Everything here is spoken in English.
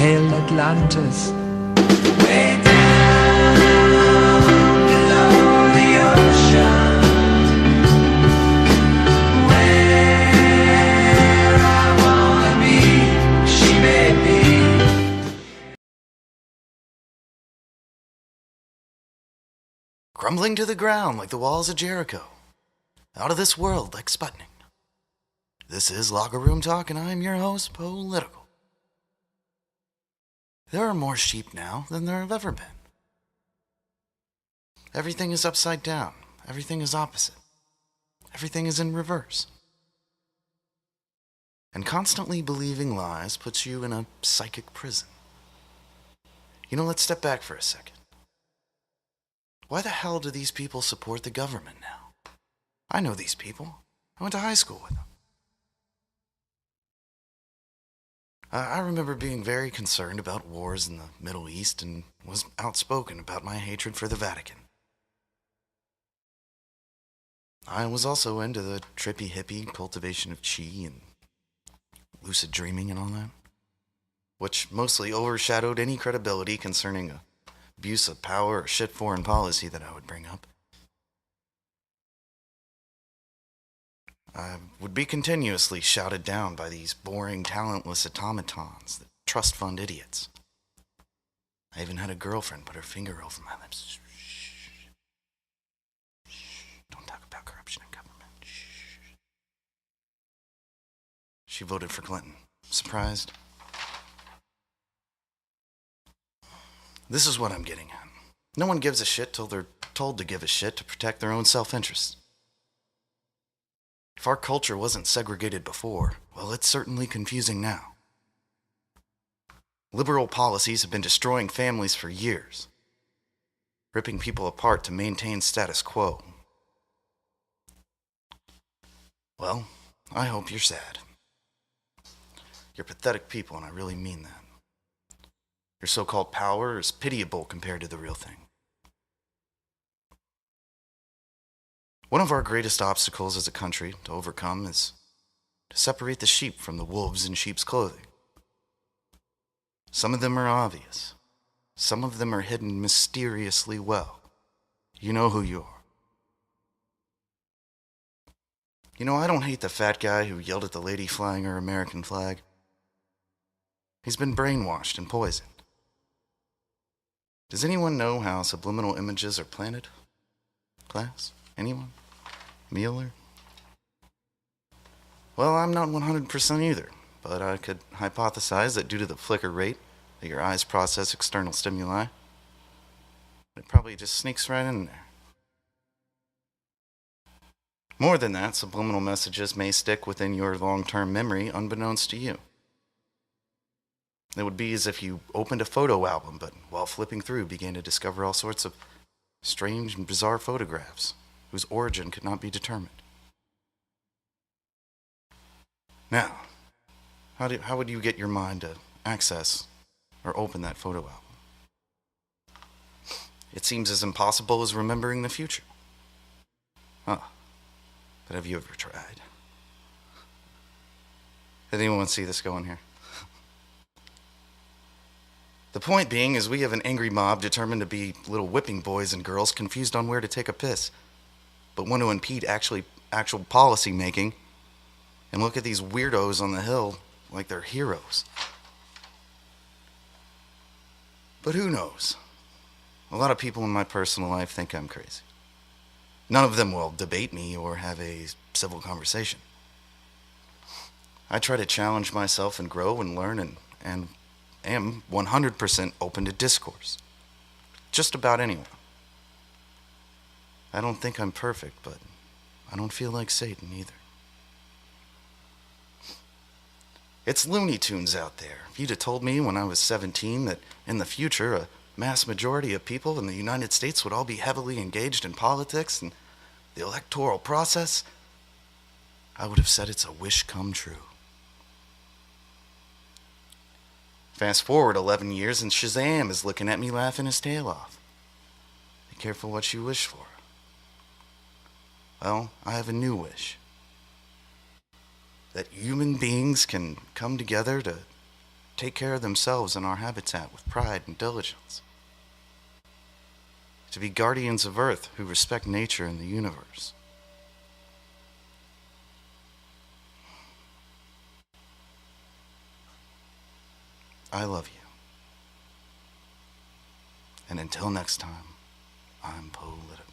Hail Atlantis. Way down below the ocean, where I wanna be, she may be. Crumbling to the ground like the walls of Jericho. Out of this world like Sputnik. This is Locker Room Talk, and I'm your host, Political. There are more sheep now than there have ever been. Everything is upside down. Everything is opposite. Everything is in reverse. And constantly believing lies puts you in a psychic prison. You know, let's step back for a second. Why the hell do these people support the government now? I know these people. I went to high school with them. I remember being very concerned about wars in the Middle East and was outspoken about my hatred for the Vatican. I was also into the trippy hippie cultivation of chi and lucid dreaming and all that, which mostly overshadowed any credibility concerning abuse of power or shit foreign policy that I would bring up. I would be continuously shouted down by these boring, talentless automatons, the trust fund idiots. I even had a girlfriend put her finger over my lips. Shh. Shh. Don't talk about corruption in government. Shh. She voted for Clinton. Surprised? This is what I'm getting at. No one gives a shit till they're told to give a shit to protect their own self-interest. If our culture wasn't segregated before, well, it's certainly confusing now. Liberal policies have been destroying families for years, ripping people apart to maintain status quo. Well, I hope you're sad. You're pathetic people, and I really mean that. Your so-called power is pitiable compared to the real thing. One of our greatest obstacles as a country to overcome is to separate the sheep from the wolves in sheep's clothing. Some of them are obvious. Some of them are hidden mysteriously well. You know who you are. You know, I don't hate the fat guy who yelled at the lady flying her American flag. He's been brainwashed and poisoned. Does anyone know how subliminal images are planted? Class? Anyone? Mueller? Well, I'm not 100% either, but I could hypothesize that due to the flicker rate that your eyes process external stimuli, it probably just sneaks right in there. More than that, subliminal messages may stick within your long-term memory unbeknownst to you. It would be as if you opened a photo album, but while flipping through began to discover all sorts of strange and bizarre photographs whose origin could not be determined. Now, how would you get your mind to access or open that photo album? It seems as impossible as remembering the future. Huh. But have you ever tried? Did anyone see this going here? The point being is we have an angry mob determined to be little whipping boys and girls confused on where to take a piss, but want to impede actual policy making and look at these weirdos on the Hill like they're heroes. But who knows? A lot of people in my personal life think I'm crazy. None of them will debate me or have a civil conversation. I try to challenge myself and grow and learn and am 100% open to discourse. Just about anyone. I don't think I'm perfect, but I don't feel like Satan either. It's Looney Tunes out there. If you'd have told me when I was 17 that in the future a mass majority of people in the United States would all be heavily engaged in politics and the electoral process, I would have said it's a wish come true. Fast forward 11 years and Shazam is looking at me laughing his tail off. Be careful what you wish for. Well, I have a new wish. That human beings can come together to take care of themselves and our habitat with pride and diligence, to be guardians of Earth who respect nature and the universe. I love you. And until next time, I'm political.